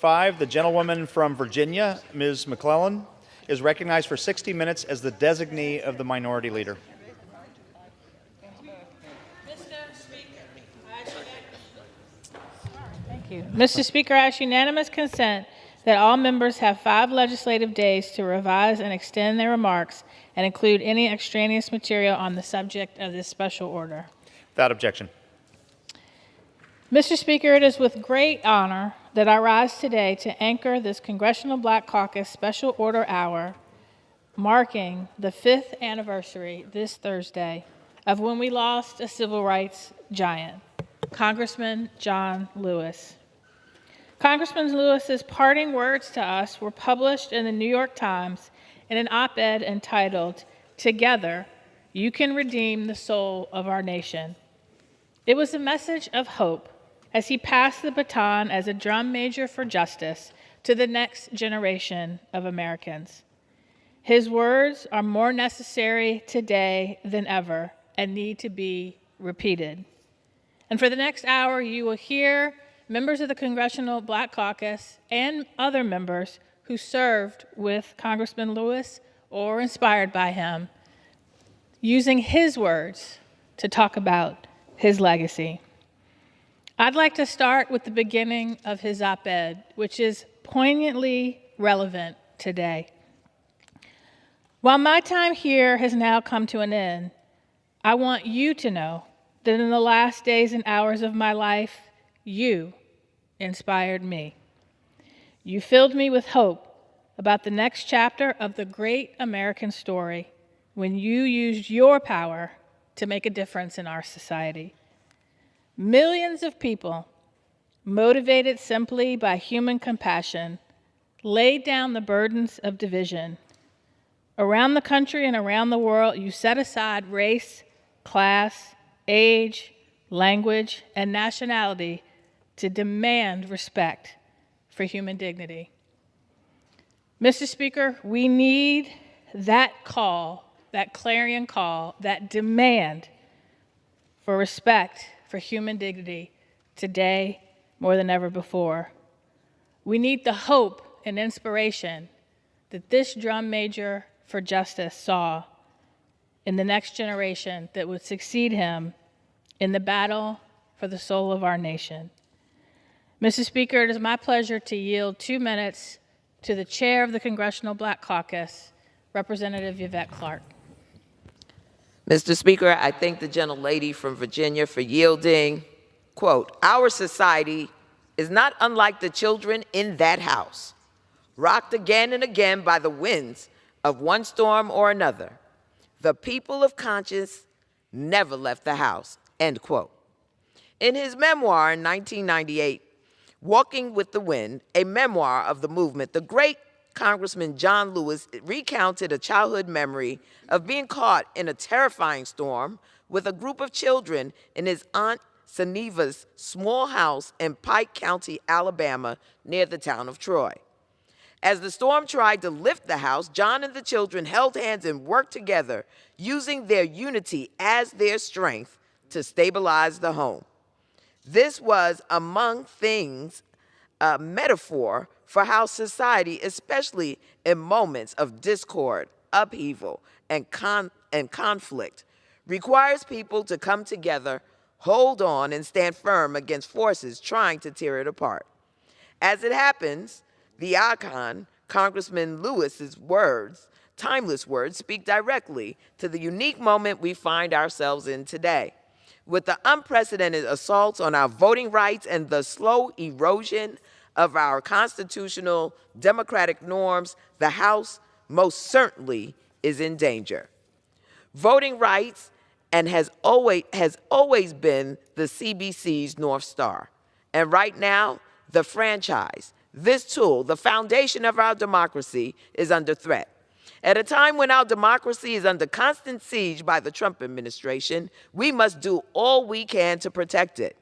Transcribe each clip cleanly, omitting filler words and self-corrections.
5, the gentlewoman from Virginia, Ms. McClellan, is recognized for 60 minutes as the designee of the minority leader. Mr. Speaker, I ask unanimous consent that all members have 5 legislative days to revise and extend their remarks and include any extraneous material on the subject of this special order. Without objection. Mr. Speaker, it is with great honor that I rise today to anchor this Congressional Black Caucus Special Order Hour, marking the 5th anniversary this Thursday of when we lost a civil rights giant, Congressman John Lewis. Congressman Lewis's parting words to us were published in the New York Times in an op-ed entitled, "Together, You Can Redeem the Soul of Our Nation." It was a message of hope as he passed the baton as a drum major for justice to the next generation of Americans. His words are more necessary today than ever and need to be repeated. And for the next hour, you will hear members of the Congressional Black Caucus and other members who served with Congressman Lewis or inspired by him, using his words to talk about his legacy. I'd like to start with the beginning of his op-ed, which is poignantly relevant today. While my time here has now come to an end, I want you to know that in the last days and hours of my life, you inspired me. You filled me with hope about the next chapter of the great American story when you used your power to make a difference in our society. Millions of people, motivated simply by human compassion, laid down the burdens of division. Around the country and around the world, you set aside race, class, age, language, and nationality to demand respect for human dignity. Mr. Speaker, we need that call, that clarion call, that demand for respect for human dignity today more than ever before. We need the hope and inspiration that this drum major for justice saw in the next generation that would succeed him in the battle for the soul of our nation. Mr. Speaker, it is my pleasure to yield 2 minutes to the chair of the Congressional Black Caucus, Representative Yvette Clarke. Mr. Speaker, I thank the gentlelady from Virginia for yielding. Quote, "Our society is not unlike the children in that house, rocked again and again by the winds of one storm or another. The people of conscience never left the house," end quote. In his memoir in 1998, Walking with the Wind, a memoir of the movement, the great Congressman John Lewis recounted a childhood memory of being caught in a terrifying storm with a group of children in his Aunt Seneva's small house in Pike County, Alabama, near the town of Troy. As the storm tried to lift the house, John and the children held hands and worked together, using their unity as their strength to stabilize the home. This was, among things, a metaphor for how society, especially in moments of discord, upheaval, and conflict, requires people to come together, hold on, and stand firm against forces trying to tear it apart. As it happens, the icon, Congressman Lewis's words, timeless words, speak directly to the unique moment we find ourselves in today. With the unprecedented assaults on our voting rights and the slow erosion of our constitutional democratic norms, the House most certainly is in danger. Voting rights has always been the CBC's North Star. And right now, the franchise, this tool, the foundation of our democracy, is under threat. At a time when our democracy is under constant siege by the Trump administration, we must do all we can to protect it.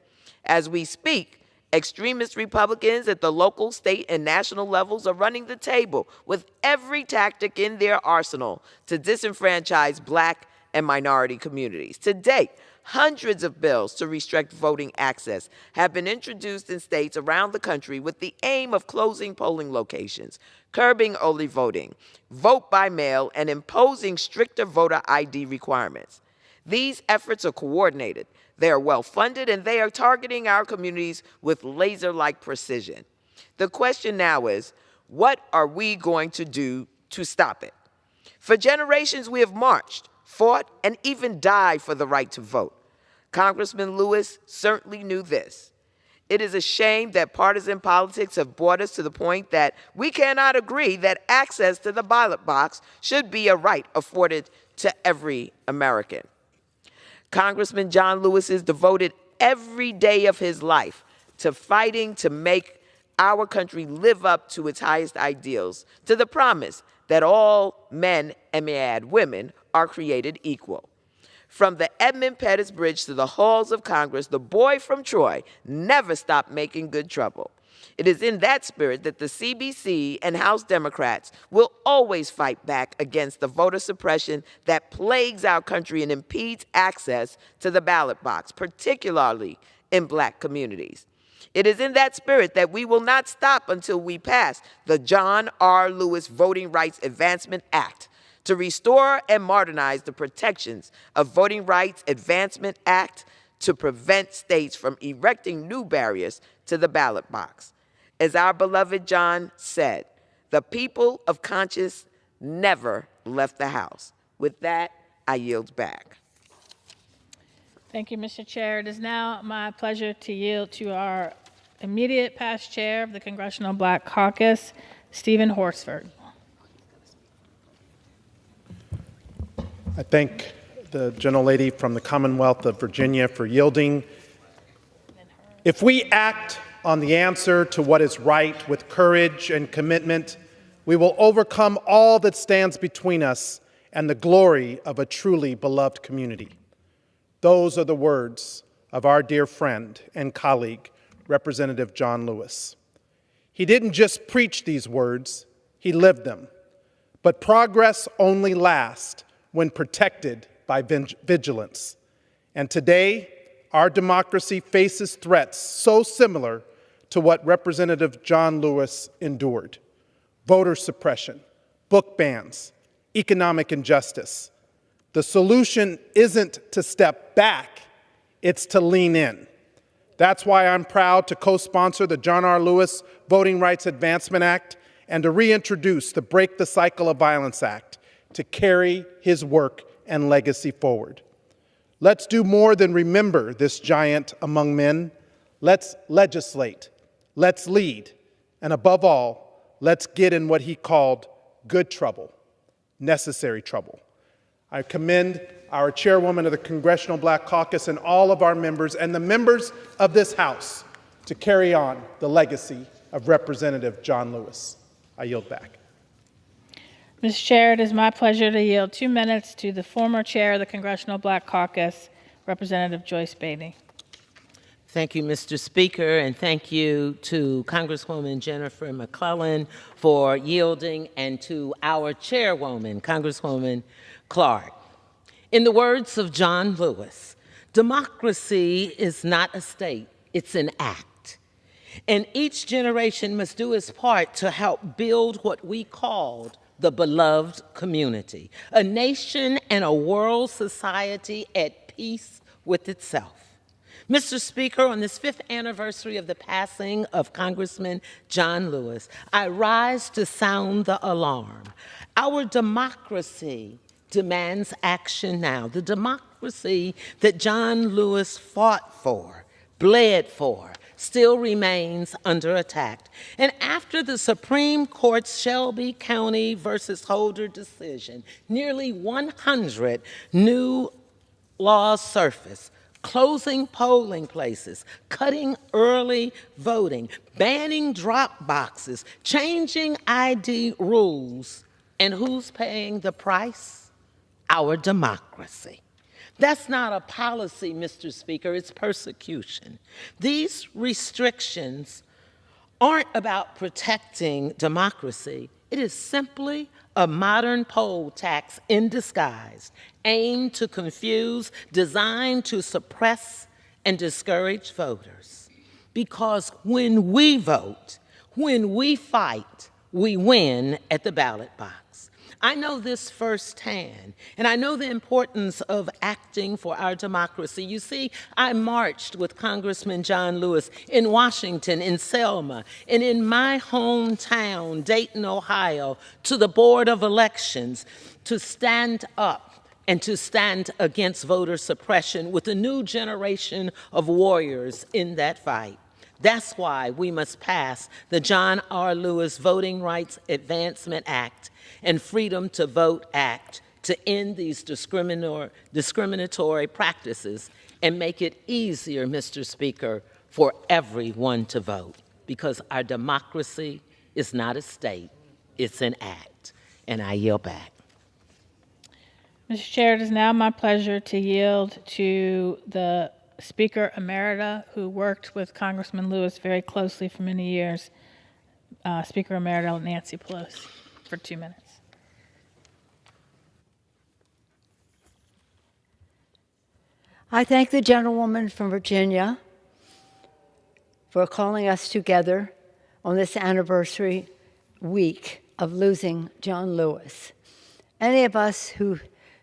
As we speak, extremist Republicans at the local, state, and national levels are running the table with every tactic in their arsenal to disenfranchise Black and minority communities. To date, Hundreds of bills to restrict voting access have been introduced in states around the country with the aim of closing polling locations, curbing early voting, vote by mail, and imposing stricter voter ID requirements. These efforts are coordinated, they are well-funded, and they are targeting our communities with laser-like precision. The question now is, what are we going to do to stop it? For generations, we have marched, fought, and even died for the right to vote. Congressman Lewis certainly knew this. It is a shame that partisan politics have brought us to the point that we cannot agree that access to the ballot box should be a right afforded to every American. Congressman John Lewis is devoted every day of his life to fighting to make our country live up to its highest ideals, to the promise that all men, and may I add women, are created equal. From the Edmund Pettus Bridge to the halls of Congress, the boy from Troy never stopped making good trouble. It is in that spirit that the CBC and House Democrats will always fight back against the voter suppression that plagues our country and impedes access to the ballot box, particularly in Black communities. It is in that spirit that we will not stop until we pass the John R. Lewis Voting Rights Advancement Act, to restore and modernize the protections of Voting Rights Advancement Act to prevent states from erecting new barriers to the ballot box. As our beloved John said, the people of conscience never left the House. With that, I yield back. Thank you, Mr. Chair. It is now my pleasure to yield to our immediate past chair of the Congressional Black Caucus, Stephen Horsford. I thank the gentlelady from the Commonwealth of Virginia for yielding. If we act on the answer to what is right with courage and commitment, we will overcome all that stands between us and the glory of a truly beloved community. Those are the words of our dear friend and colleague, Representative John Lewis. He didn't just preach these words, he lived them. But progress only lasts when protected by vigilance. And today, our democracy faces threats so similar to what Representative John Lewis endured: voter suppression, book bans, economic injustice. The solution isn't to step back, it's to lean in. That's why I'm proud to co-sponsor the John R. Lewis Voting Rights Advancement Act and to reintroduce the Break the Cycle of Violence Act to carry his work and legacy forward. Let's do more than remember this giant among men. Let's legislate, let's lead, and above all, let's get in what he called good trouble, necessary trouble. I commend our chairwoman of the Congressional Black Caucus and all of our members and the members of this House to carry on the legacy of Representative John Lewis. I yield back. Mr. Chair, it is my pleasure to yield 2 minutes to the former chair of the Congressional Black Caucus, Representative Joyce Beatty. Thank you, Mr. Speaker, and thank you to Congresswoman Jennifer McClellan for yielding, and to our chairwoman, Congresswoman Clark. In the words of John Lewis, democracy is not a state, it's an act. And each generation must do its part to help build what we called the beloved community, a nation and a world society at peace with itself. Mr. Speaker, on this 5th anniversary of the passing of Congressman John Lewis, I rise to sound the alarm. Our democracy demands action now. The democracy that John Lewis fought for, bled for, still remains under attack. And after the Supreme Court's Shelby County versus Holder decision, nearly 100 new laws surfaced, closing polling places, cutting early voting, banning drop boxes, changing ID rules. And who's paying the price? Our democracy. That's not a policy, Mr. Speaker, it's persecution. These restrictions aren't about protecting democracy. It is simply a modern poll tax in disguise, aimed to confuse, designed to suppress and discourage voters. Because when we vote, when we fight, we win at the ballot box. I know this firsthand, and I know the importance of acting for our democracy. You see, I marched with Congressman John Lewis in Washington, in Selma, and in my hometown, Dayton, Ohio, to the Board of Elections to stand up and to stand against voter suppression with a new generation of warriors in that fight. That's why we must pass the John R. Lewis Voting Rights Advancement Act and Freedom to Vote Act to end these discriminatory practices and make it easier, Mr. Speaker, for everyone to vote. Because our democracy is not a state, it's an act. And I yield back. Mr. Chair, it is now my pleasure to yield to the Speaker Emerita, who worked with Congressman Lewis very closely for many years, Speaker Emerita Nancy Pelosi, for 2 minutes. I thank the gentlewoman from Virginia for calling us together on this anniversary week of losing John Lewis. Any of us who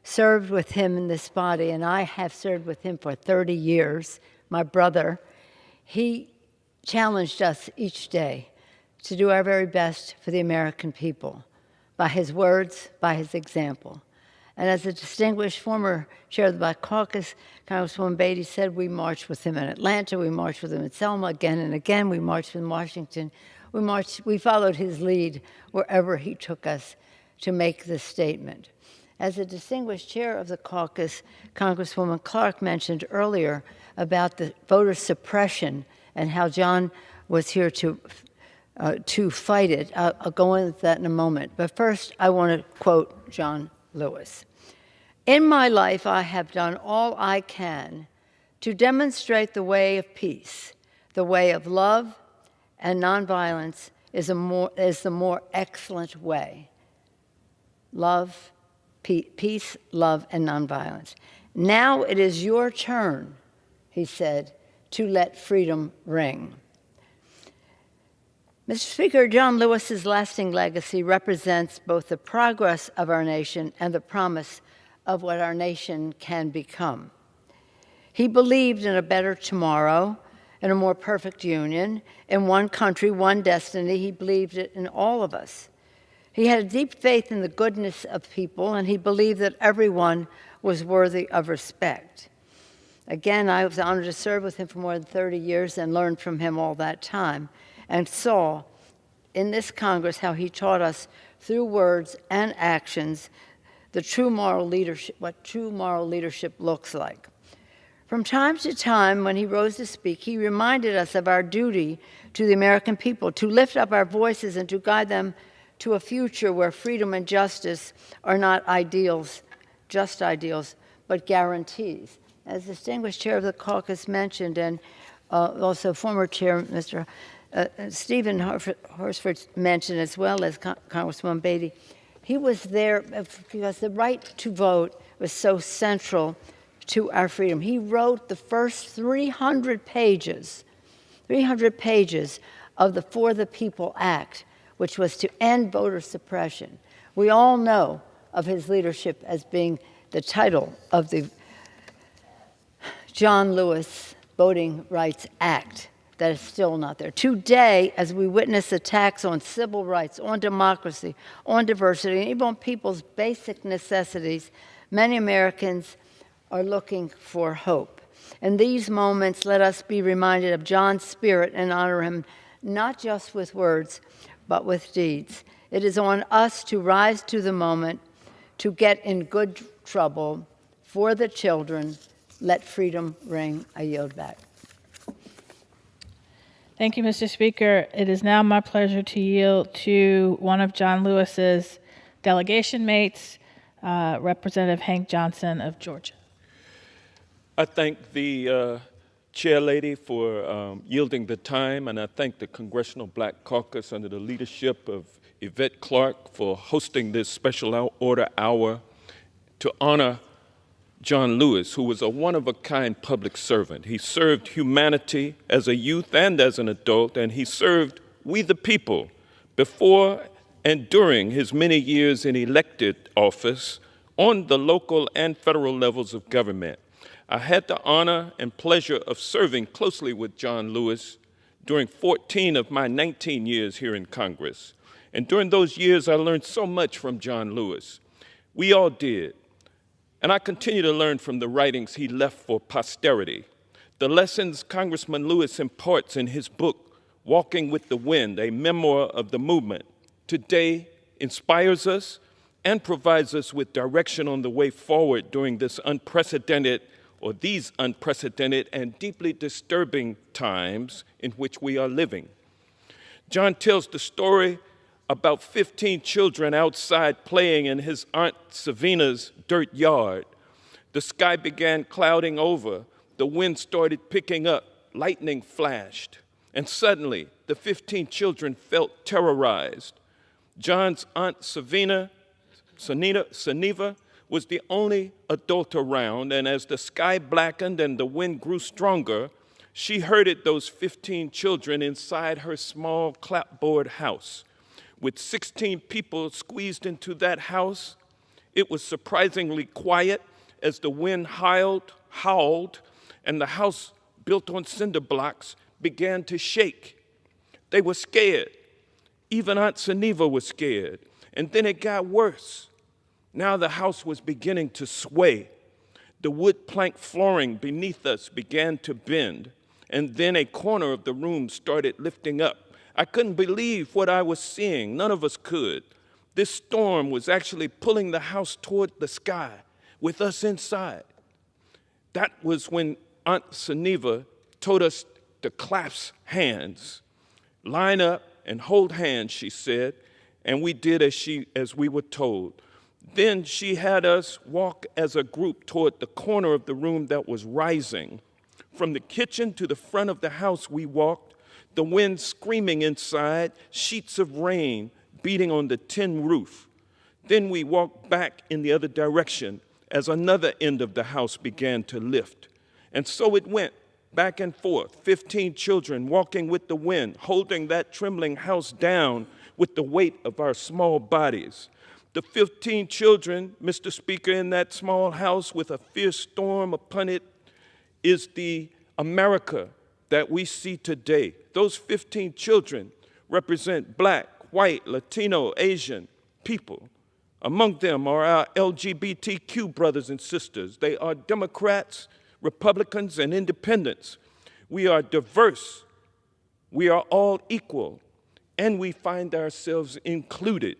served with him in this body, and I have served with him for 30 years, my brother, he challenged us each day to do our very best for the American people by his words, by his example. And as a distinguished former chair of the Black Caucus, Congresswoman Beatty said, we marched with him in Atlanta, we marched with him in Selma again and again, we marched in Washington, we followed his lead wherever he took us to make this statement. As a distinguished chair of the caucus, Congresswoman Clark mentioned earlier about the voter suppression and how John was here to fight it. I'll go into that in a moment. But first, I want to quote John Lewis. In my life, I have done all I can to demonstrate the way of peace, the way of love, and nonviolence is the more excellent way. Love, peace, love, and nonviolence. Now it is your turn, he said, to let freedom ring. Mr. Speaker, John Lewis's lasting legacy represents both the progress of our nation and the promise of what our nation can become. He believed in a better tomorrow, in a more perfect union, in one country, one destiny. He believed it in all of us. He had a deep faith in the goodness of people, and he believed that everyone was worthy of respect. Again, I was honored to serve with him for more than 30 years and learned from him all that time, and saw in this Congress how he taught us through words and actions the true moral leadership, what true moral leadership looks like. From time to time, when he rose to speak, he reminded us of our duty to the American people, to lift up our voices and to guide them to a future where freedom and justice are not ideals, just ideals, but guarantees. As distinguished chair of the caucus mentioned, and also former chair, Mr. Stephen Horsford mentioned, as well as Congresswoman Beatty, he was there because the right to vote was so central to our freedom. He wrote the first 300 pages of the For the People Act, which was to end voter suppression. We all know of his leadership as being the title of the John Lewis Voting Rights Act that is still not there. Today, as we witness attacks on civil rights, on democracy, on diversity, and even on people's basic necessities, many Americans are looking for hope. In these moments, let us be reminded of John's spirit and honor him, not just with words, but with deeds. It is on us to rise to the moment, to get in good trouble for the children. Let freedom ring. I yield back. Thank you, Mr. Speaker. It is now my pleasure to yield to one of John Lewis's delegation mates, Representative Hank Johnson of Georgia. I thank the Chair Lady, for yielding the time, and I thank the Congressional Black Caucus under the leadership of Yvette Clarke for hosting this special order hour to honor John Lewis, who was a one-of-a-kind public servant. He served humanity as a youth and as an adult, and he served we the people before and during his many years in elected office on the local and federal levels of government. I had the honor and pleasure of serving closely with John Lewis during 14 of my 19 years here in Congress. And during those years, I learned so much from John Lewis. We all did. And I continue to learn from the writings he left for posterity. The lessons Congressman Lewis imparts in his book, Walking with the Wind, a memoir of the movement, today inspires us and provides us with direction on the way forward during these unprecedented and deeply disturbing times in which we are living. John tells the story about 15 children outside playing in his Aunt Savina's dirt yard. The sky began clouding over, the wind started picking up, lightning flashed, and suddenly the 15 children felt terrorized. John's Aunt Saniva was the only adult around, and as the sky blackened and the wind grew stronger, she herded those 15 children inside her small clapboard house. With 16 people squeezed into that house, it was surprisingly quiet as the wind howled, and the house, built on cinder blocks, began to shake. They were scared. Even Aunt Saniva was scared. And then it got worse. Now the house was beginning to sway. The wood plank flooring beneath us began to bend, and then a corner of the room started lifting up. I couldn't believe what I was seeing. None of us could. This storm was actually pulling the house toward the sky, with us inside. That was when Aunt Saniva told us to clasp hands. Line up and hold hands, she said, and we did as we were told. Then she had us walk as a group toward the corner of the room that was rising. From the kitchen to the front of the house we walked, the wind screaming inside, sheets of rain beating on the tin roof. Then we walked back in the other direction as another end of the house began to lift. And so it went, back and forth, 15 children walking with the wind, holding that trembling house down with the weight of our small bodies. The 15 children, Mr. Speaker, in that small house with a fierce storm upon it is the America that we see today. Those 15 children represent Black, white, Latino, Asian people. Among them are our LGBTQ brothers and sisters. They are Democrats, Republicans, and independents. We are diverse. We are all equal. And we find ourselves included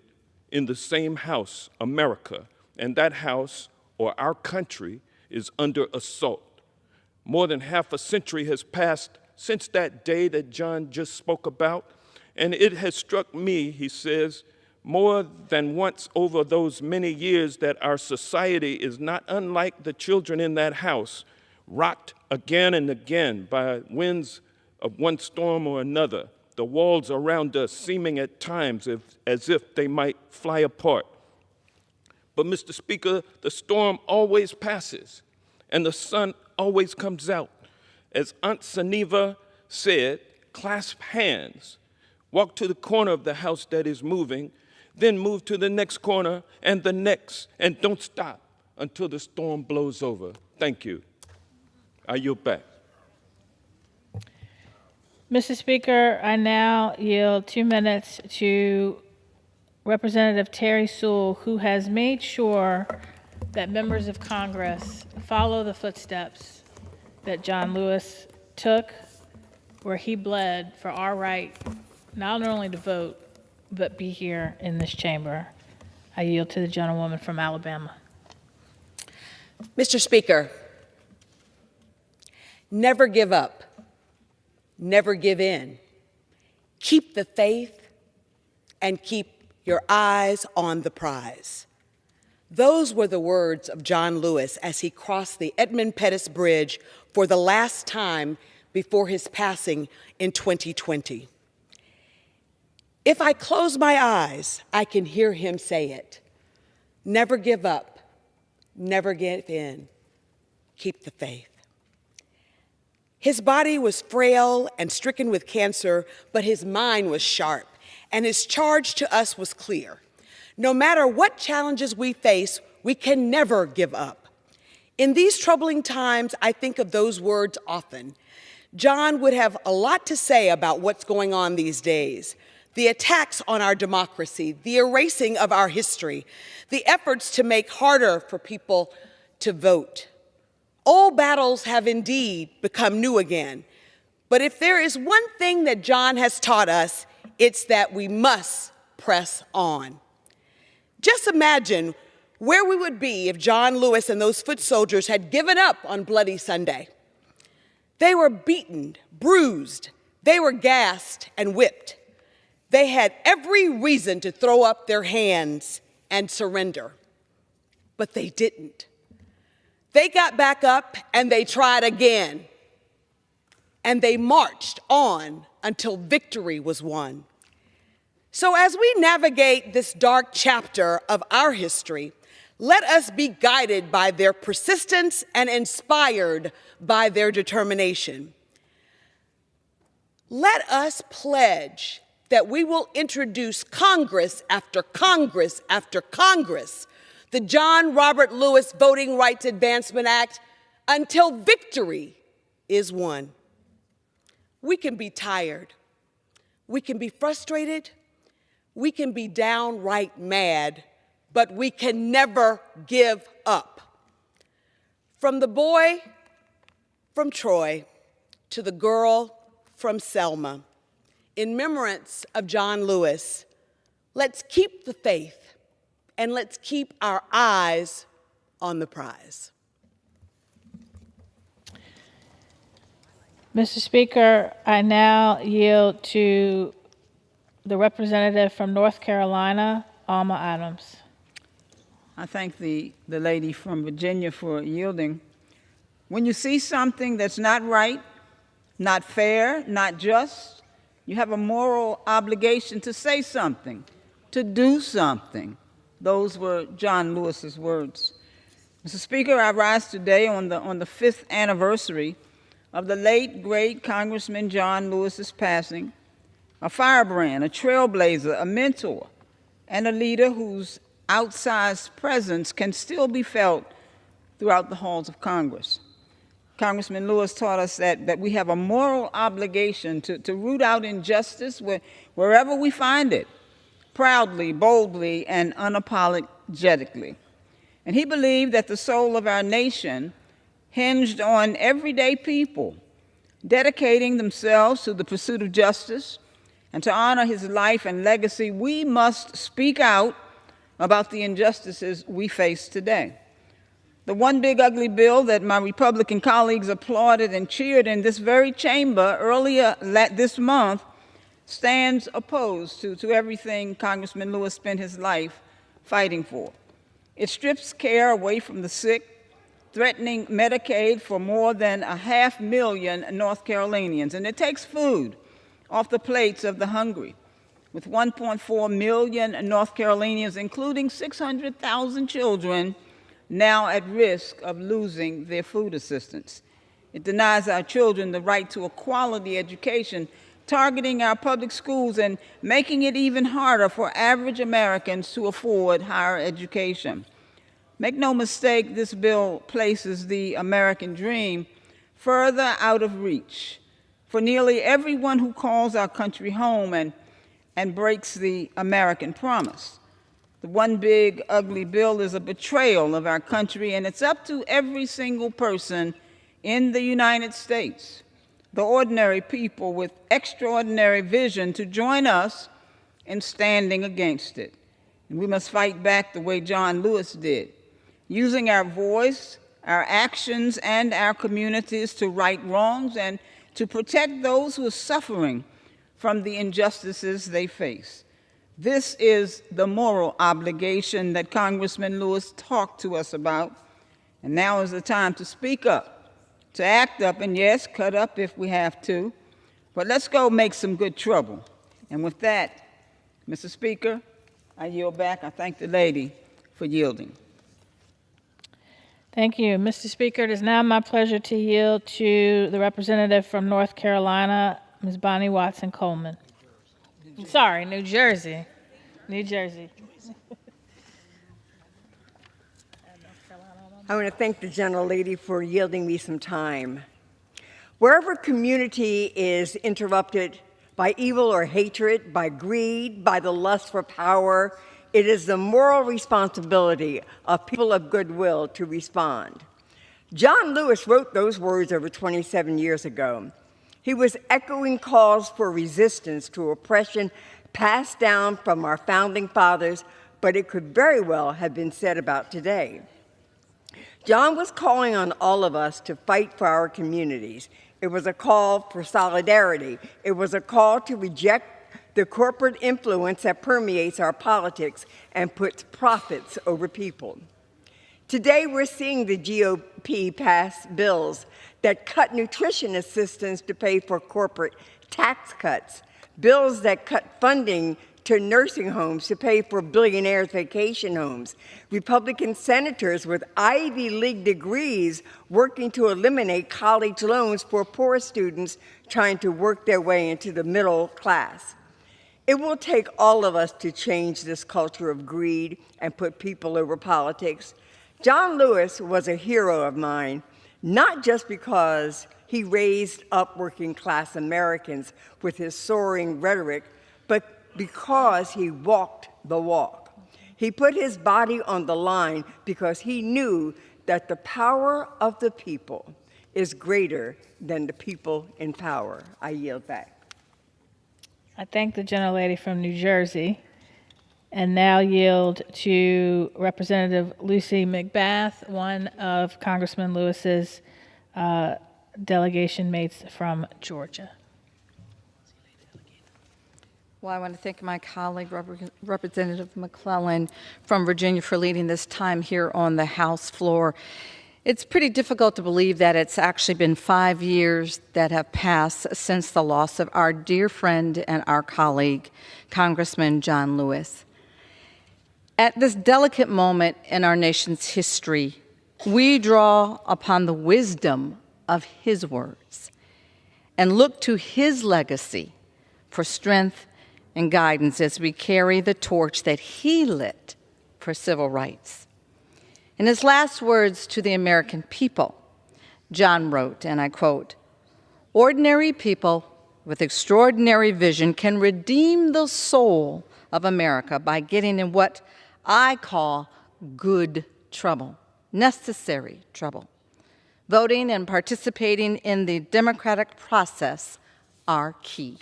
in the same house, America. And that house, or our country, is under assault. More than half a century has passed since that day that John just spoke about, and it has struck me, he says, more than once over those many years that our society is not unlike the children in that house, rocked again and again by winds of one storm or another, the walls around us seeming at times as if they might fly apart. But, Mr. Speaker, the storm always passes, and the sun always comes out. As Aunt Saniva said, clasp hands, walk to the corner of the house that is moving, then move to the next corner and the next, and don't stop until the storm blows over. Thank you. I yield back. Mr. Speaker, I now yield 2 minutes to Representative Terry Sewell, who has made sure that members of Congress follow the footsteps that John Lewis took, where he bled for our right not only to vote, but be here in this chamber. I yield to the gentlewoman from Alabama. Mr. Speaker, never give up, never give in. Keep the faith and keep your eyes on the prize. Those were the words of John Lewis as he crossed the Edmund Pettus Bridge for the last time before his passing in 2020. If I close my eyes, I can hear him say it. Never give up, never give in, keep the faith. His body was frail and stricken with cancer, but his mind was sharp, and his charge to us was clear. No matter what challenges we face, we can never give up. In these troubling times, I think of those words often. John would have a lot to say about what's going on these days. The attacks on our democracy, the erasing of our history, the efforts to make harder for people to vote. Old battles have indeed become new again. But if there is one thing that John has taught us, it's that we must press on. Just imagine where we would be if John Lewis and those foot soldiers had given up on Bloody Sunday. They were beaten, bruised, they were gassed and whipped. They had every reason to throw up their hands and surrender, but they didn't. They got back up and they tried again, and they marched on until victory was won. So as we navigate this dark chapter of our history, let us be guided by their persistence and inspired by their determination. Let us pledge that we will introduce Congress after Congress after Congress, the John Robert Lewis Voting Rights Advancement Act, until victory is won. We can be tired, we can be frustrated, we can be downright mad, but we can never give up. From the boy from Troy to the girl from Selma, in remembrance of John Lewis, let's keep the faith and let's keep our eyes on the prize. Mr. Speaker, I now yield to the representative from North Carolina, Alma Adams. I thank the lady from Virginia for yielding. When you see something that's not right, not fair, not just, you have a moral obligation to say something, to do something. Those were John Lewis's words. Mr. Speaker, I rise today on the fifth anniversary of the late, great Congressman John Lewis's passing, a firebrand, a trailblazer, a mentor, and a leader whose outsized presence can still be felt throughout the halls of Congress. Congressman Lewis taught us that we have a moral obligation to root out injustice wherever we find it, proudly, boldly, and unapologetically. And he believed that the soul of our nation hinged on everyday people dedicating themselves to the pursuit of justice. And to honor his life and legacy, we must speak out about the injustices we face today. The one big ugly bill that my Republican colleagues applauded and cheered in this very chamber earlier this month stands opposed to everything Congressman Lewis spent his life fighting for. It strips care away from the sick, threatening Medicaid for more than 500,000 North Carolinians, and it takes food off the plates of the hungry, with 1.4 million North Carolinians, including 600,000 children, now at risk of losing their food assistance. It denies our children the right to a quality education, targeting our public schools and making it even harder for average Americans to afford higher education. Make no mistake, this bill places the American dream further out of reach for nearly everyone who calls our country home and breaks the American promise. The one big ugly bill is a betrayal of our country, and it's up to every single person in the United States, the ordinary people with extraordinary vision, to join us in standing against it. And we must fight back the way John Lewis did, using our voice, our actions, and our communities to right wrongs and to protect those who are suffering from the injustices they face. This is the moral obligation that Congressman Lewis talked to us about, and now is the time to speak up, to act up, and yes, cut up if we have to, but let's go make some good trouble. And with that, Mr. Speaker, I yield back. I thank the lady for yielding. Thank you. Mr. Speaker, it is now my pleasure to yield to the representative from North Carolina, Ms. Bonnie Watson Coleman. Sorry, New Jersey. New Jersey. I want to thank the gentlelady for yielding me some time. Wherever community is interrupted by evil or hatred, by greed, by the lust for power, it is the moral responsibility of people of goodwill to respond. John Lewis wrote those words over 27 years ago. He was echoing calls for resistance to oppression passed down from our founding fathers, but it could very well have been said about today. John was calling on all of us to fight for our communities. It was a call for solidarity. It was a call to reject the corporate influence that permeates our politics and puts profits over people. Today, we're seeing the GOP pass bills that cut nutrition assistance to pay for corporate tax cuts, bills that cut funding to nursing homes to pay for billionaires' vacation homes, Republican senators with Ivy League degrees working to eliminate college loans for poor students trying to work their way into the middle class. It will take all of us to change this culture of greed and put people over politics. John Lewis was a hero of mine, not just because he raised up working class Americans with his soaring rhetoric, but because he walked the walk. He put his body on the line because he knew that the power of the people is greater than the people in power. I yield back. I thank the gentlelady from New Jersey and now yield to Representative Lucy McBath, one of Congressman Lewis's delegation mates from Georgia. Well, I want to thank my colleague, Representative McClellan from Virginia, for leading this time here on the House floor. It's pretty difficult to believe that it's actually been 5 years that have passed since the loss of our dear friend and our colleague, Congressman John Lewis. At this delicate moment in our nation's history, we draw upon the wisdom of his words and look to his legacy for strength and guidance as we carry the torch that he lit for civil rights. In his last words to the American people, John wrote, and I quote, "Ordinary people with extraordinary vision can redeem the soul of America by getting in what I call good trouble, necessary trouble. Voting and participating in the democratic process are key.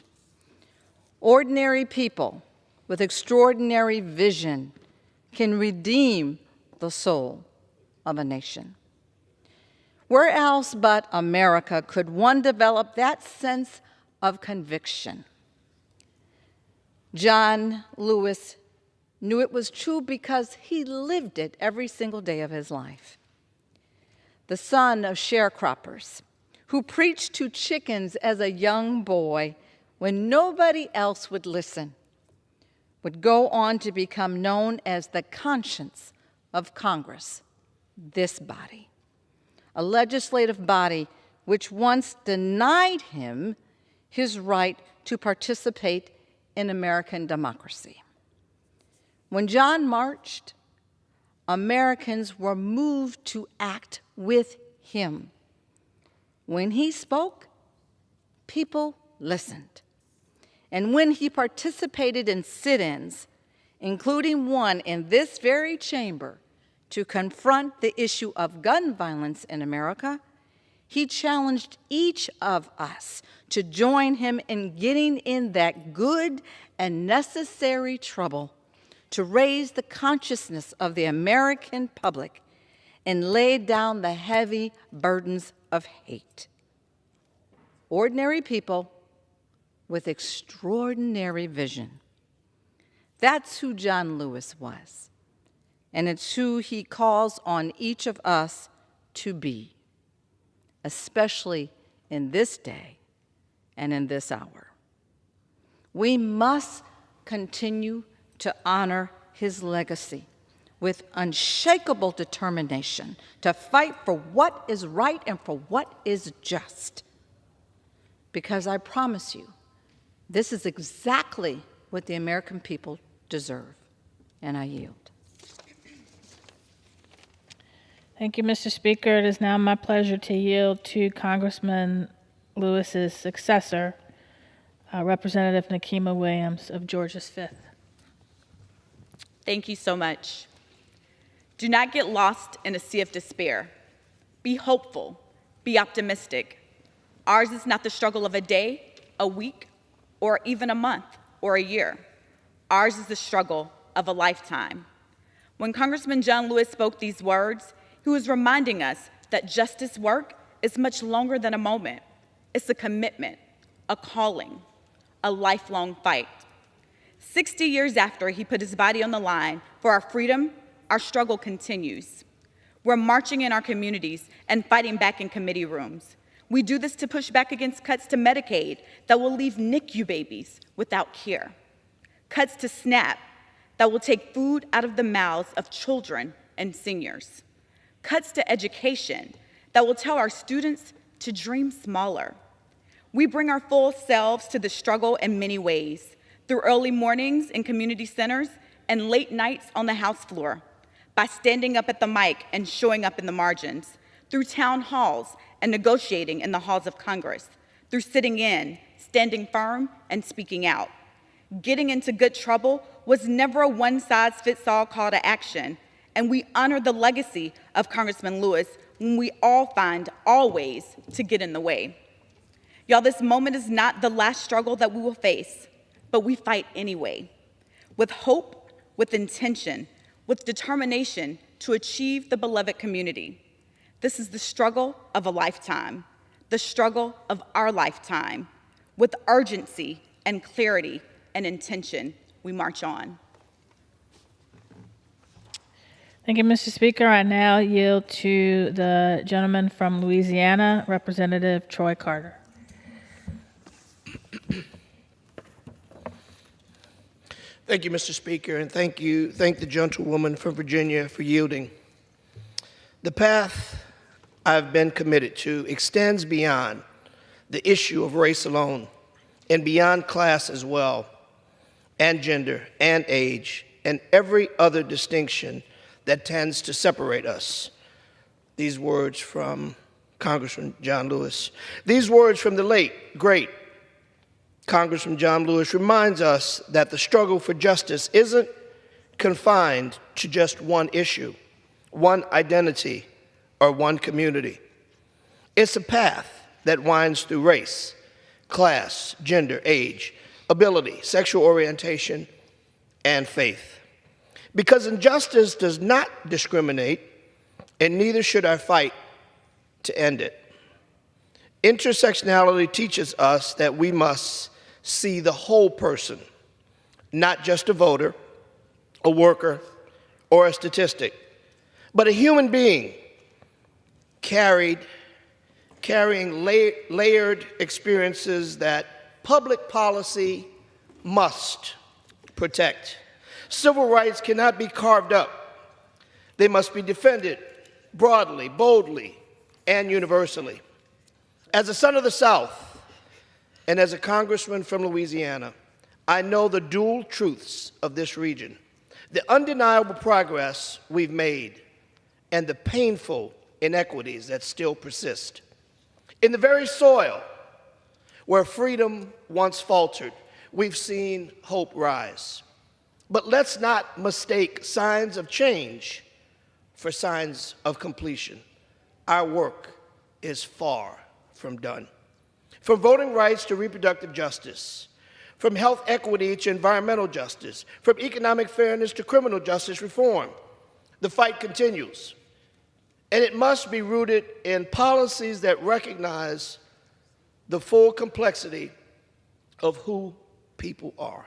Ordinary people with extraordinary vision can redeem the soul of a nation. Where else but America could one develop that sense of conviction? John Lewis knew it was true because he lived it every single day of his life. The son of sharecroppers who preached to chickens as a young boy when nobody else would listen, would go on to become known as the conscience of Congress, this body, a legislative body which once denied him his right to participate in American democracy. When John marched, Americans were moved to act with him. When he spoke, people listened. And when he participated in sit-ins, including one in this very chamber, to confront the issue of gun violence in America, he challenged each of us to join him in getting in that good and necessary trouble to raise the consciousness of the American public and lay down the heavy burdens of hate. Ordinary people with extraordinary vision. That's who John Lewis was, and it's who he calls on each of us to be. especially in this day and in this hour. We must continue to honor his legacy with unshakable determination to fight for what is right and for what is just. Because I promise you, this is exactly what the American people deserve. And I yield. Thank you, Mr. Speaker. It is now my pleasure to yield to Congressman Lewis's successor, Representative Nikema Williams of Georgia's 5th. Thank you so much. Do not get lost in a sea of despair. Be hopeful. Be optimistic. Ours is not the struggle of a day, a week, or even a month or a year. Ours is the struggle of a lifetime. When Congressman John Lewis spoke these words, he was reminding us that justice work is much longer than a moment. It's a commitment, a calling, a lifelong fight. 60 years after he put his body on the line for our freedom, our struggle continues. We're marching in our communities and fighting back in committee rooms. We do this to push back against cuts to Medicaid that will leave NICU babies without care. Cuts to SNAP that will take food out of the mouths of children and seniors. Cuts to education that will tell our students to dream smaller. We bring our full selves to the struggle in many ways, through early mornings in community centers and late nights on the House floor, by standing up at the mic and showing up in the margins, through town halls and negotiating in the halls of Congress, through sitting in, standing firm, and speaking out. Getting into good trouble was never a one-size-fits-all call to action, and we honor the legacy of Congressman Lewis when we all find all ways to get in the way. Y'all, this moment is not the last struggle that we will face, but we fight anyway, with hope, with intention, with determination to achieve the beloved community. This is the struggle of a lifetime, the struggle of our lifetime. With urgency and clarity and intention, we march on. Thank you, Mr. Speaker. I now yield to the gentleman from Louisiana, Representative Troy Carter. Thank you, Mr. Speaker, and thank the gentlewoman from Virginia for yielding. The path I've been committed to extends beyond the issue of race alone and beyond class as well, and gender and age and every other distinction that tends to separate us. These words from Congressman John Lewis. These words from the late, great Congressman John Lewis reminds us that the struggle for justice isn't confined to just one issue, one identity, or one community. It's a path that winds through race, class, gender, age, ability, sexual orientation, and faith. Because injustice does not discriminate, and neither should our fight to end it. Intersectionality teaches us that we must see the whole person, not just a voter, a worker, or a statistic, but a human being carrying layered experiences that public policy must protect. Civil rights cannot be carved up. They must be defended broadly, boldly, and universally. As a son of the South, and as a congressman from Louisiana, I know the dual truths of this region, the undeniable progress we've made, and the painful inequities that still persist. In the very soil where freedom once faltered, we've seen hope rise. But let's not mistake signs of change for signs of completion. Our work is far from done. From voting rights to reproductive justice, from health equity to environmental justice, from economic fairness to criminal justice reform, the fight continues. And it must be rooted in policies that recognize the full complexity of who people are.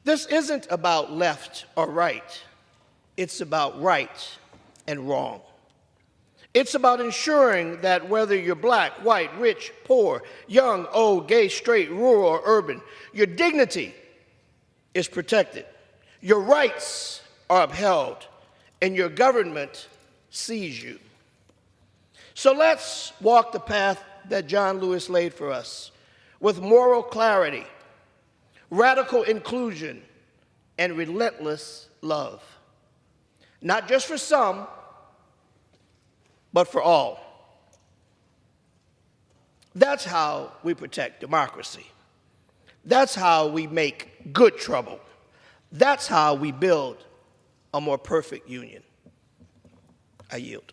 This isn't about left or right. It's about right and wrong. It's about ensuring that whether you're black, white, rich, poor, young, old, gay, straight, rural, or urban, your dignity is protected, your rights are upheld, and your government sees you. So let's walk the path that John Lewis laid for us with moral clarity, radical inclusion, and relentless love. Not just for some, but for all. That's how we protect democracy. That's how we make good trouble. That's how we build a more perfect union. I yield.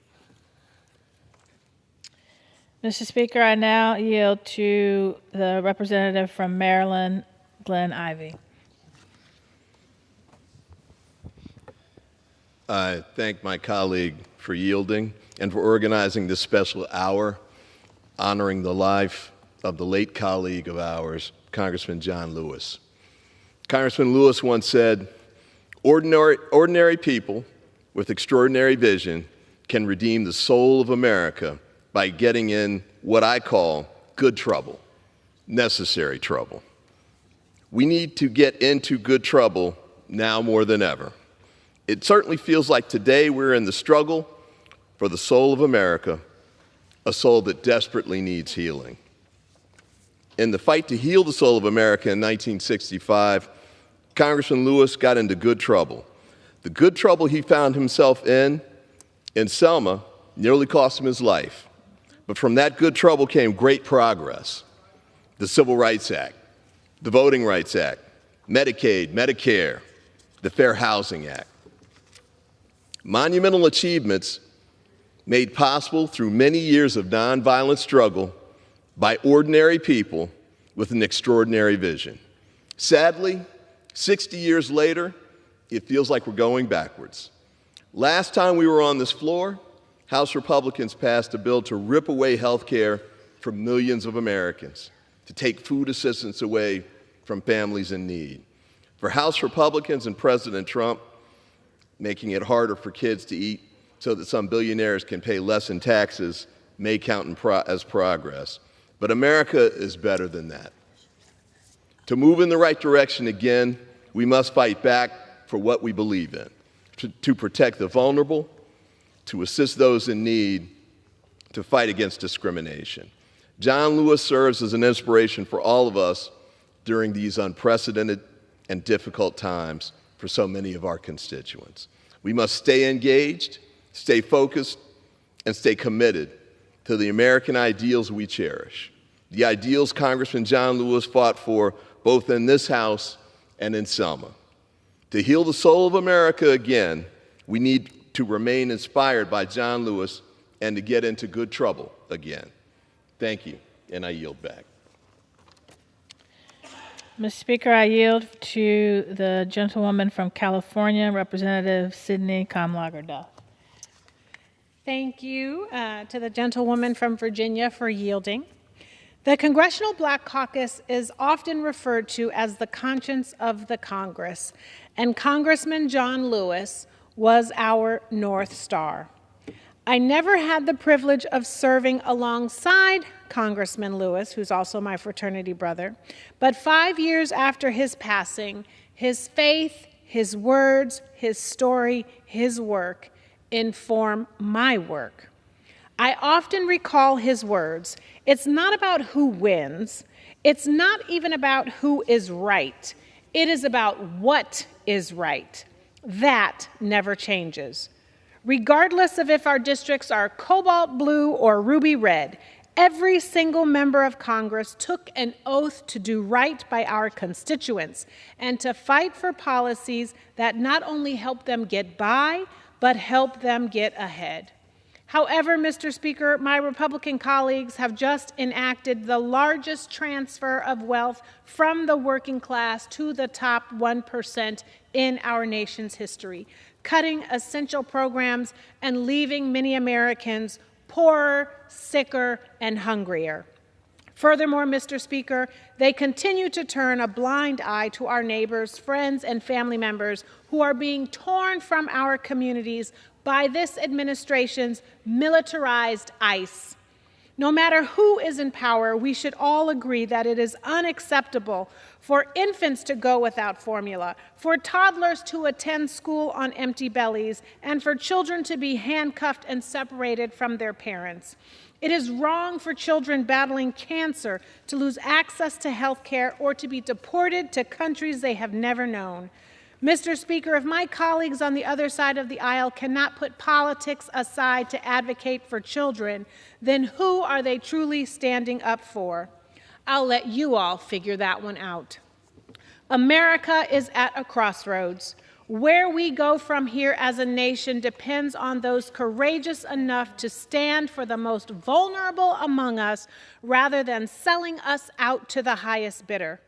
Mr. Speaker, I now yield to the representative from Maryland, Glenn Ivey. I thank my colleague for yielding and for organizing this special hour honoring the life of the late colleague of ours, Congressman John Lewis. Congressman Lewis once said, ordinary people with extraordinary vision can redeem the soul of America by getting in what I call good trouble, necessary trouble. We need to get into good trouble now more than ever. It certainly feels like today we're in the struggle for the soul of America, a soul that desperately needs healing. In the fight to heal the soul of America in 1965, Congressman Lewis got into good trouble. The good trouble he found himself in Selma, nearly cost him his life. But from that good trouble came great progress. The Civil Rights Act, the Voting Rights Act, Medicaid, Medicare, the Fair Housing Act. Monumental achievements made possible through many years of nonviolent struggle by ordinary people with an extraordinary vision. Sadly, 60 years later, it feels like we're going backwards. Last time we were on this floor, House Republicans passed a bill to rip away health care from millions of Americans, to take food assistance away from families in need. For House Republicans and President Trump, making it harder for kids to eat so that some billionaires can pay less in taxes may count as progress. But America is better than that. To move in the right direction again, we must fight back for what we believe in, to protect the vulnerable, to assist those in need, to fight against discrimination. John Lewis serves as an inspiration for all of us during these unprecedented and difficult times for so many of our constituents. We must stay engaged, stay focused, and stay committed to the American ideals we cherish, the ideals Congressman John Lewis fought for both in this House and in Selma. To heal the soul of America again, we need to remain inspired by John Lewis and to get into good trouble again. Thank you, and I yield back. Mr. Speaker, I yield to the gentlewoman from California, Representative Sidney Kamlager-Duff. Thank you to the gentlewoman from Virginia for yielding. The Congressional Black Caucus is often referred to as the conscience of the Congress, and Congressman John Lewis was our North Star. I never had the privilege of serving alongside Congressman Lewis, who's also my fraternity brother, but 5 years after his passing, his faith, his words, his story, his work inform my work. I often recall his words, "It's not about who wins. It's not even about who is right. It is about what is right. That never changes. Regardless of if our districts are cobalt blue or ruby red, every single member of Congress took an oath to do right by our constituents and to fight for policies that not only help them get by, but help them get ahead." However, Mr. Speaker, my Republican colleagues have just enacted the largest transfer of wealth from the working class to the top 1% in our nation's history, cutting essential programs and leaving many Americans poorer, sicker, and hungrier. Furthermore, Mr. Speaker, they continue to turn a blind eye to our neighbors, friends, and family members who are being torn from our communities by this administration's militarized ICE. No matter who is in power, we should all agree that it is unacceptable for infants to go without formula, for toddlers to attend school on empty bellies, and for children to be handcuffed and separated from their parents. It is wrong for children battling cancer to lose access to health care or to be deported to countries they have never known. Mr. Speaker, if my colleagues on the other side of the aisle cannot put politics aside to advocate for children, then who are they truly standing up for? I'll let you all figure that one out. America is at a crossroads. Where we go from here as a nation depends on those courageous enough to stand for the most vulnerable among us rather than selling us out to the highest bidder.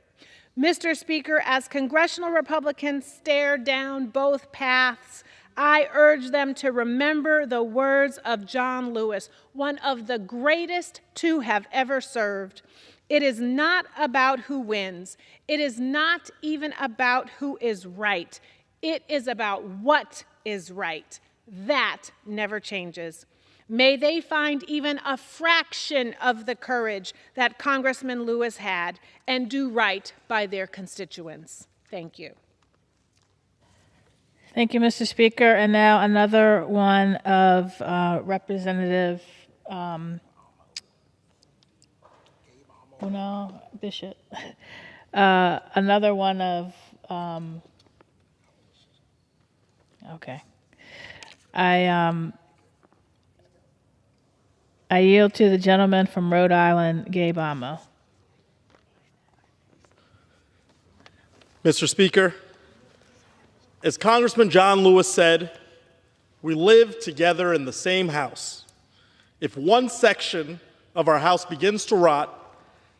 Mr. Speaker, as congressional Republicans stare down both paths, I urge them to remember the words of John Lewis, one of the greatest to have ever served. It is not about who wins. It is not even about who is right. It is about what is right. That never changes. May they find even a fraction of the courage that Congressman Lewis had and do right by their constituents. Thank you. Thank you, Mr. Speaker. And now another one of Representative Bishop. Another one of, okay. I yield to the gentleman from Rhode Island, Gabe Amo. Mr. Speaker, as Congressman John Lewis said, we live together in the same house. If one section of our house begins to rot,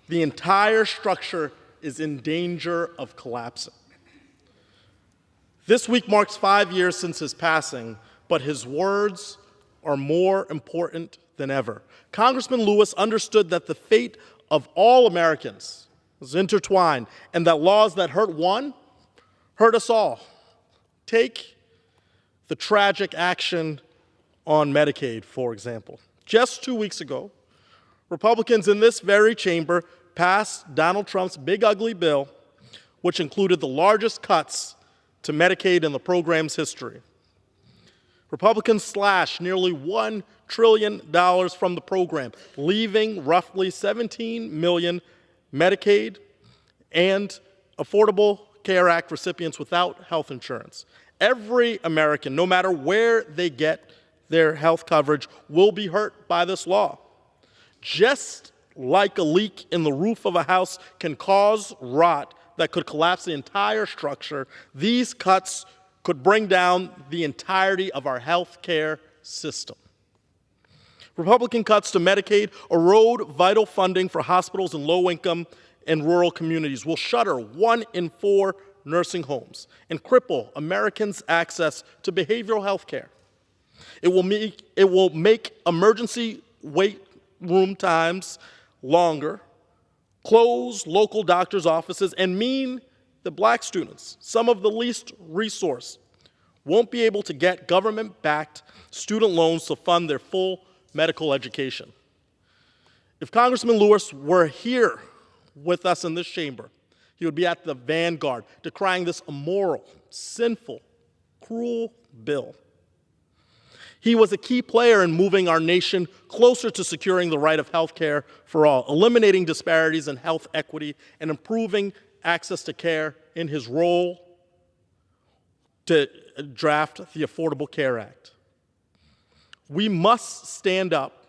the entire structure is in danger of collapsing. This week marks 5 years since his passing, but his words are more important than ever. Congressman Lewis understood that the fate of all Americans was intertwined and that laws that hurt one hurt us all. Take the tragic action on Medicaid, for example. Just 2 weeks ago, Republicans in this very chamber passed Donald Trump's big ugly bill, which included the largest cuts to Medicaid in the program's history. Republicans slashed nearly $1 trillion from the program, leaving roughly 17 million Medicaid and Affordable Care Act recipients without health insurance. Every American, no matter where they get their health coverage, will be hurt by this law. Just like a leak in the roof of a house can cause rot that could collapse the entire structure, these cuts could bring down the entirety of our health care system. Republican cuts to Medicaid erode vital funding for hospitals in low-income and rural communities, will shutter 1 in 4 nursing homes, and cripple Americans' access to behavioral health care. It will make emergency wait room times longer, close local doctors' offices, and mean that Black students, some of the least resourced, won't be able to get government-backed student loans to fund their full medical education. If Congressman Lewis were here with us in this chamber, he would be at the vanguard decrying this immoral, sinful, cruel bill. He was a key player in moving our nation closer to securing the right of health care for all, eliminating disparities in health equity, and improving access to care in his role to draft the Affordable Care Act. We must stand up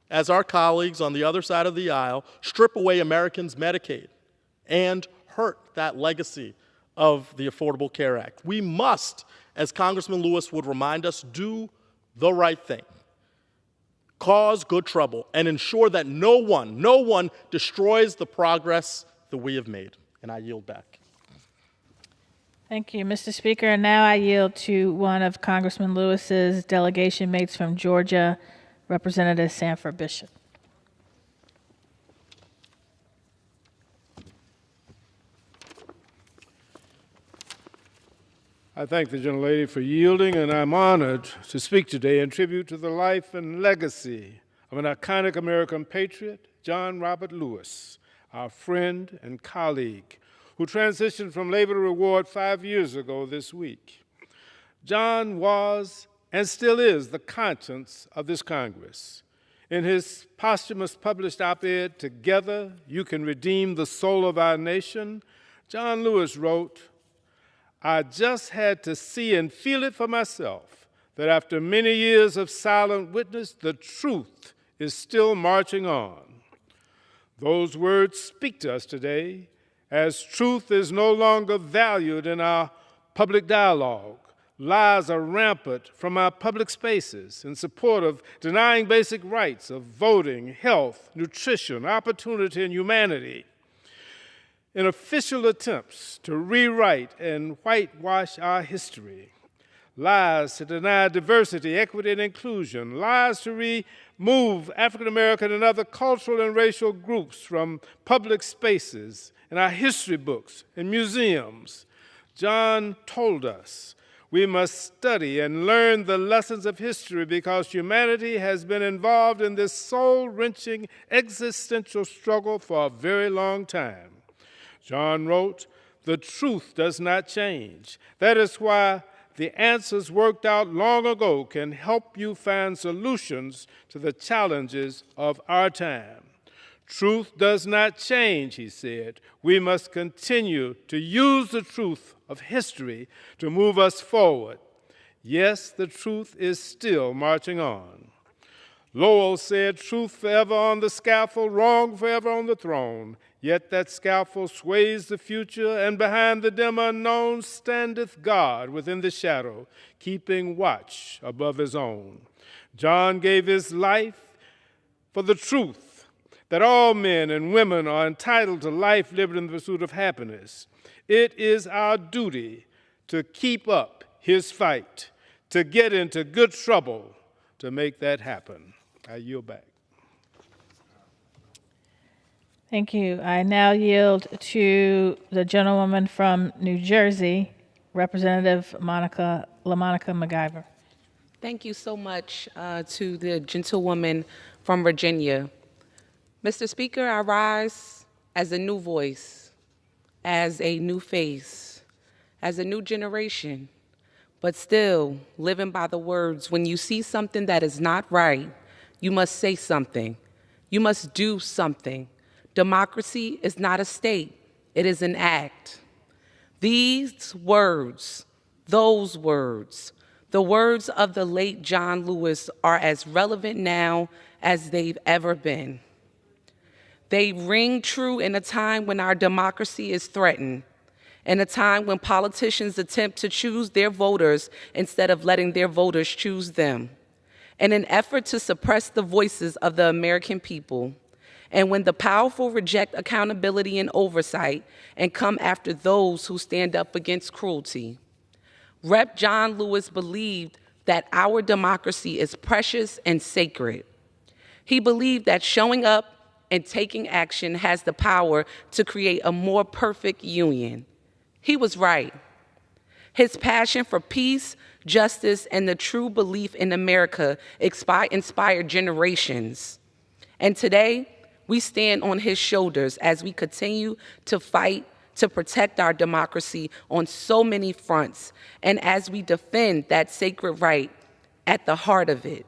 as our colleagues on the other side of the aisle strip away Americans' Medicaid and hurt that legacy of the Affordable Care Act. We must, as Congressman Lewis would remind us, do the right thing, cause good trouble, and ensure that no one destroys the progress that we have made. And I yield back. Thank you, Mr. Speaker. And now I yield to one of Congressman Lewis's delegation mates from Georgia, Representative Sanford Bishop. I thank the gentlelady for yielding, and I'm honored to speak today in tribute to the life and legacy of an iconic American patriot, John Robert Lewis, our friend and colleague, who transitioned from labor to reward 5 years ago this week. John was and still is the conscience of this Congress. In his posthumous published op-ed, Together You Can Redeem the Soul of Our Nation, John Lewis wrote, "I just had to see and feel it for myself that after many years of silent witness, the truth is still marching on." Those words speak to us today, as truth is no longer valued in our public dialogue. Lies are rampant from our public spaces in support of denying basic rights of voting, health, nutrition, opportunity, and humanity. In official attempts to rewrite and whitewash our history, lies to deny diversity, equity, and inclusion, lies to remove African American and other cultural and racial groups from public spaces, in our history books, in museums. John told us we must study and learn the lessons of history because humanity has been involved in this soul-wrenching existential struggle for a very long time. John wrote, "The truth does not change. That is why the answers worked out long ago can help you find solutions to the challenges of our time. Truth does not change," he said. "We must continue to use the truth of history to move us forward. Yes, the truth is still marching on." Lowell said, "Truth forever on the scaffold, wrong forever on the throne. Yet that scaffold sways the future, and behind the dim unknown standeth God within the shadow, keeping watch above his own." John gave his life for the truth that all men and women are entitled to life, liberty, and the pursuit of happiness. It is our duty to keep up his fight, to get into good trouble to make that happen. I yield back. Thank you. I now yield to the gentlewoman from New Jersey, Representative LaMonica McIver. Thank you so much to the gentlewoman from Virginia. Mr. Speaker, I rise as a new voice, as a new face, as a new generation, but still living by the words, when you see something that is not right, you must say something. You must do something. Democracy is not a state, it is an act. These words, those words, the words of the late John Lewis are as relevant now as they've ever been. They ring true in a time when our democracy is threatened, in a time when politicians attempt to choose their voters instead of letting their voters choose them, in an effort to suppress the voices of the American people, and when the powerful reject accountability and oversight and come after those who stand up against cruelty. Rep. John Lewis believed that our democracy is precious and sacred. He believed that showing up and taking action has the power to create a more perfect union. He was right. His passion for peace, justice, and the true belief in America inspired generations. And today, we stand on his shoulders as we continue to fight to protect our democracy on so many fronts, and as we defend that sacred right at the heart of it,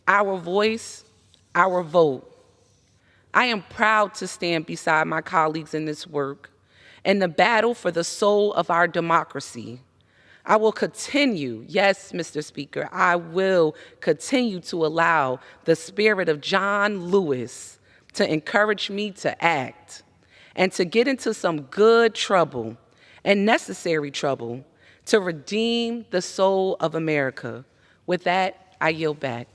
our voice, our vote. I am proud to stand beside my colleagues in this work in the battle for the soul of our democracy. I will continue, yes, Mr. Speaker, I will continue to allow the spirit of John Lewis to encourage me to act and to get into some good trouble and necessary trouble to redeem the soul of America. With that, I yield back.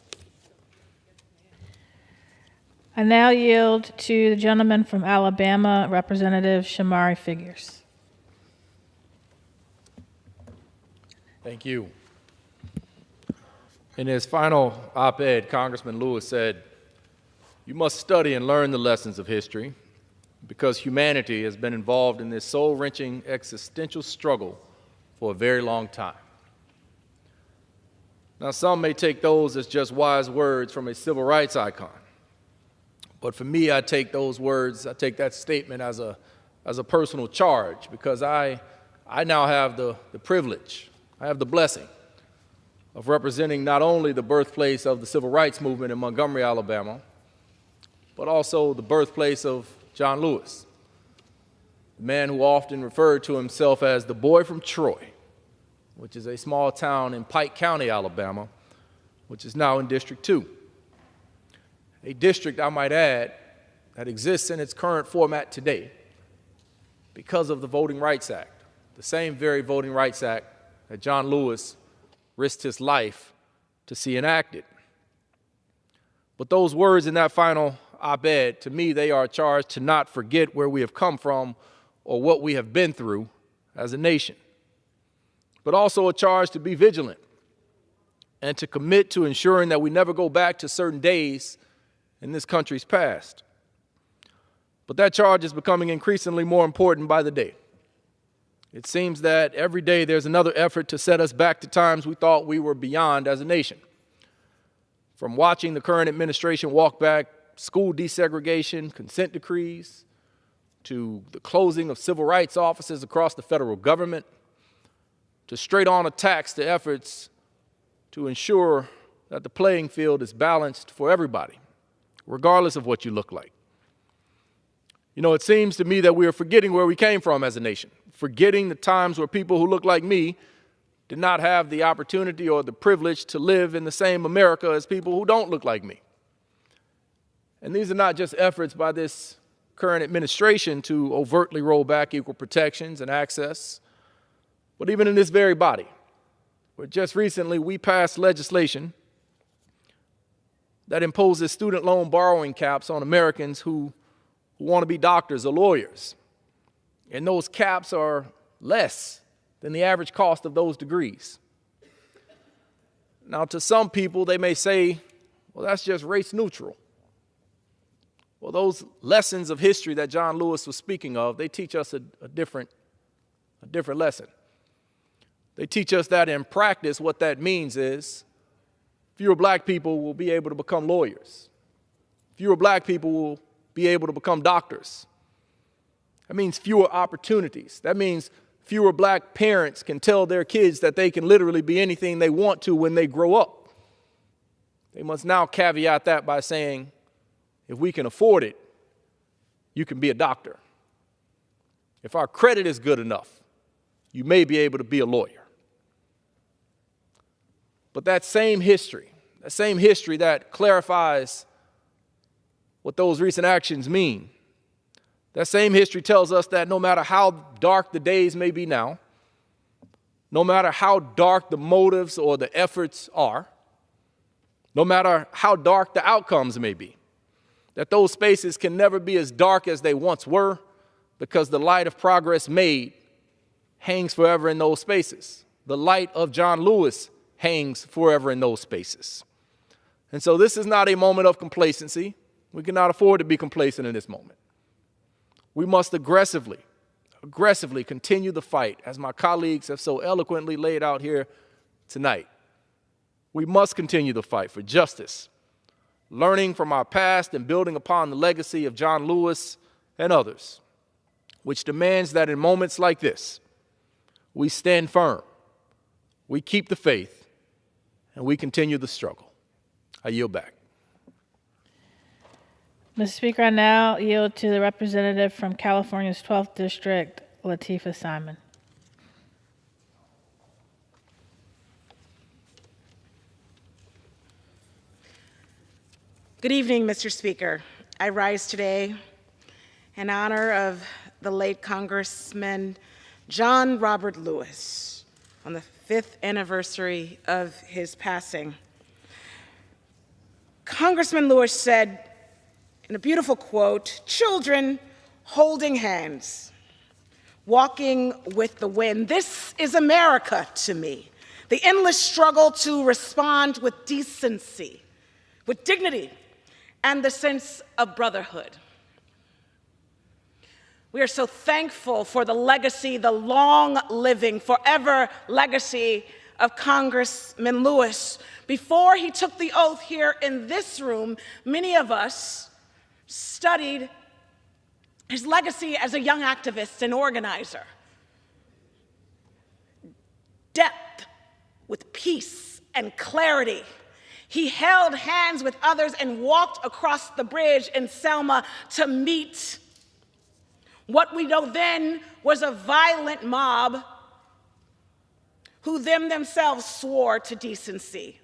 I now yield to the gentleman from Alabama, Representative Shamari Figures. Thank you. In his final op-ed, Congressman Lewis said, "You must study and learn the lessons of history because humanity has been involved in this soul-wrenching existential struggle for a very long time. Now, some may take those as just wise words from a civil rights icon. But for me, I take those words, I take that statement as a personal charge, because I now have the privilege, I have the blessing of representing not only the birthplace of the civil rights movement in Montgomery, Alabama, but also the birthplace of John Lewis, the man who often referred to himself as the boy from Troy, which is a small town in Pike County, Alabama, which is now in District 2. A district, I might add, that exists in its current format today because of the Voting Rights Act, the same very Voting Rights Act that John Lewis risked his life to see enacted. But those words in that final op-ed, to me, they are a charge to not forget where we have come from or what we have been through as a nation, but also a charge to be vigilant and to commit to ensuring that we never go back to certain days in this country's past. But that charge is becoming increasingly more important by the day. It seems that every day there's another effort to set us back to times we thought we were beyond as a nation. From watching the current administration walk back school desegregation, consent decrees, to the closing of civil rights offices across the federal government, to straight-on attacks to efforts to ensure that the playing field is balanced for everybody, regardless of what you look like. You know, it seems to me that we are forgetting where we came from as a nation, forgetting the times where people who look like me did not have the opportunity or the privilege to live in the same America as people who don't look like me. And these are not just efforts by this current administration to overtly roll back equal protections and access, but even in this very body, where just recently we passed legislation that imposes student loan borrowing caps on Americans who want to be doctors or lawyers. And those caps are less than the average cost of those degrees. Now, to some people, they may say, well, that's just race neutral. Well, those lessons of history that John Lewis was speaking of, they teach us a different lesson. They teach us that in practice, what that means is fewer black people will be able to become lawyers. Fewer black people will be able to become doctors. That means fewer opportunities. That means fewer black parents can tell their kids that they can literally be anything they want to when they grow up. They must now caveat that by saying, if we can afford it, you can be a doctor. If our credit is good enough, you may be able to be a lawyer. But that same history that clarifies what those recent actions mean, that same history tells us that no matter how dark the days may be now, no matter how dark the motives or the efforts are, no matter how dark the outcomes may be, that those spaces can never be as dark as they once were, because the light of progress made hangs forever in those spaces. The light of John Lewis hangs forever in those spaces. And so this is not a moment of complacency. We cannot afford to be complacent in this moment. We must aggressively continue the fight, as my colleagues have so eloquently laid out here tonight. We must continue the fight for justice, learning from our past and building upon the legacy of John Lewis and others, which demands that in moments like this, we stand firm, we keep the faith, and we continue the struggle. I yield back. Mr. Speaker, I now yield to the representative from California's 12th District, Latifah Simon. Good evening, Mr. Speaker. I rise today in honor of the late Congressman John Robert Lewis on the 5th anniversary of his passing. Congressman Lewis said in a beautiful quote, "Children holding hands, walking with the wind. This is America to me. The endless struggle to respond with decency, with dignity, and the sense of brotherhood." We are so thankful for the legacy, the long-living, forever legacy of Congressman Lewis. Before he took the oath here in this room, many of us studied his legacy as a young activist and organizer. Depth with peace and clarity. He held hands with others and walked across the bridge in Selma to meet what we know then was a violent mob who themselves swore to decency.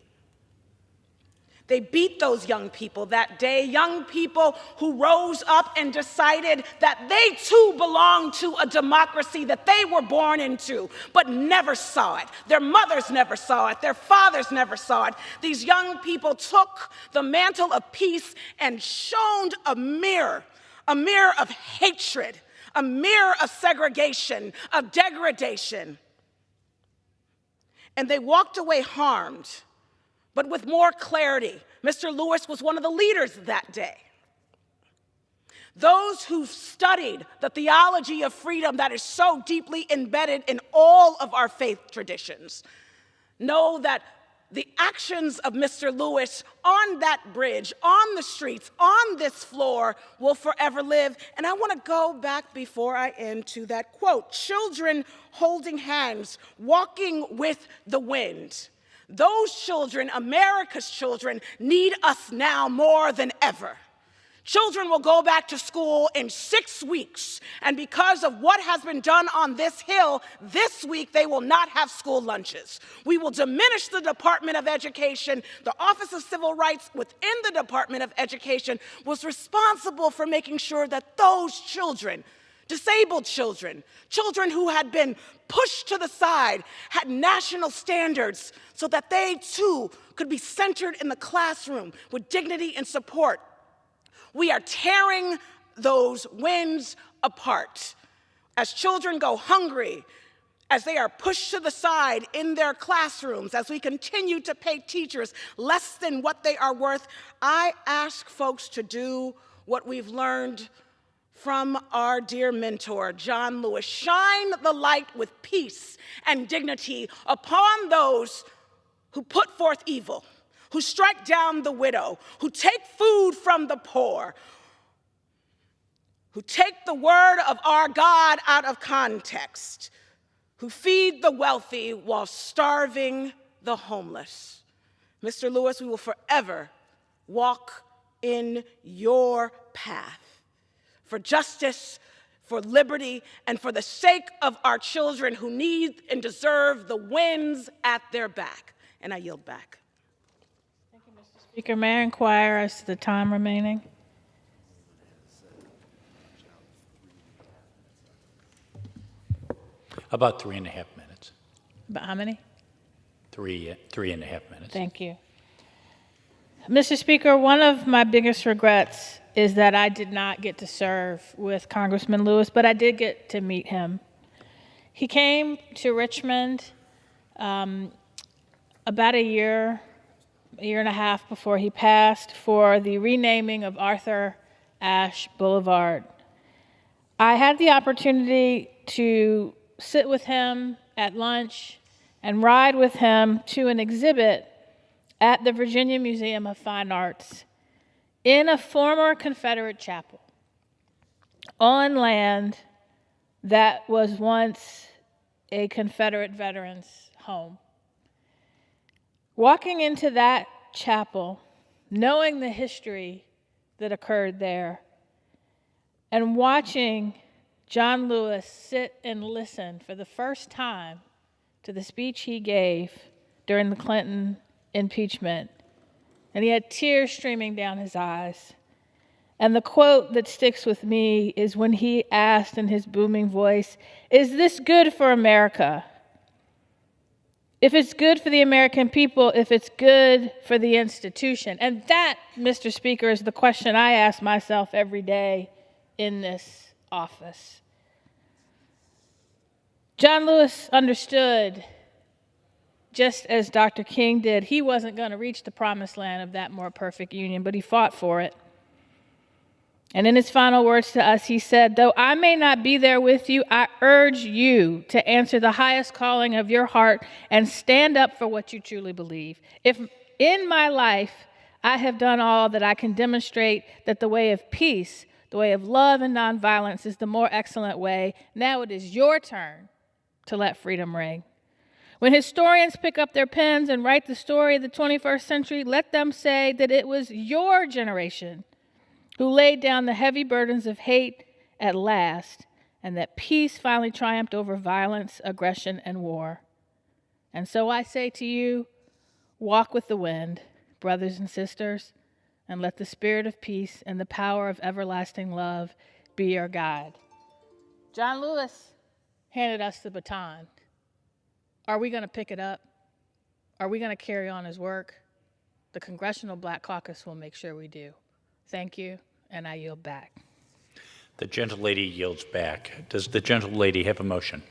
They beat those young people that day, young people who rose up and decided that they too belonged to a democracy that they were born into, but never saw it. Their mothers never saw it. Their fathers never saw it. These young people took the mantle of peace and shone a mirror of hatred, a mirror of segregation, of degradation. And they walked away harmed, but with more clarity. Mr. Lewis was one of the leaders that day. Those who've studied the theology of freedom that is so deeply embedded in all of our faith traditions know that the actions of Mr. Lewis on that bridge, on the streets, on this floor will forever live. And I want to go back before I end to that quote, children holding hands, walking with the wind. Those children, America's children, need us now more than ever. Children will go back to school in 6 weeks, and because of what has been done on this Hill, this week they will not have school lunches. We will diminish the Department of Education. The Office of Civil Rights within the Department of Education was responsible for making sure that those children, disabled children, children who had been pushed to the side, had national standards so that they too could be centered in the classroom with dignity and support. We are tearing those wins apart. As children go hungry, as they are pushed to the side in their classrooms, as we continue to pay teachers less than what they are worth, I ask folks to do what we've learned from our dear mentor, John Lewis. Shine the light with peace and dignity upon those who put forth evil, who strike down the widow, who take food from the poor, who take the word of our God out of context, who feed the wealthy while starving the homeless. Mr. Lewis, we will forever walk in your path for justice, for liberty, and for the sake of our children who need and deserve the winds at their back. And I yield back. Speaker, may I inquire as to the time remaining? About 3.5 minutes. About how many? 3.5 minutes. Thank you. Mr. Speaker, one of my biggest regrets is that I did not get to serve with Congressman Lewis, but I did get to meet him. He came to Richmond about a year and a half before he passed for the renaming of Arthur Ashe Boulevard. I had the opportunity to sit with him at lunch and ride with him to an exhibit at the Virginia Museum of Fine Arts in a former Confederate chapel on land that was once a Confederate veteran's home. Walking into that chapel, knowing the history that occurred there, and watching John Lewis sit and listen for the first time to the speech he gave during the Clinton impeachment, and he had tears streaming down his eyes. And the quote that sticks with me is when he asked in his booming voice, "Is this good for America? If it's good for the American people, if it's good for the institution." And that, Mr. Speaker, is the question I ask myself every day in this office. John Lewis understood, just as Dr. King did, he wasn't going to reach the promised land of that more perfect union, but he fought for it. And in his final words to us, he said, "Though I may not be there with you, I urge you to answer the highest calling of your heart and stand up for what you truly believe. If in my life I have done all that I can demonstrate that the way of peace, the way of love and nonviolence is the more excellent way, now it is your turn to let freedom ring. When historians pick up their pens and write the story of the 21st century, let them say that it was your generation who laid down the heavy burdens of hate at last, and that peace finally triumphed over violence, aggression, and war. And so I say to you, walk with the wind, brothers and sisters, and let the spirit of peace and the power of everlasting love be your guide." John Lewis handed us the baton. Are we going to pick it up? Are we going to carry on his work? The Congressional Black Caucus will make sure we do. Thank you, and I yield back. The gentlelady yields back. Does the gentlelady have a motion?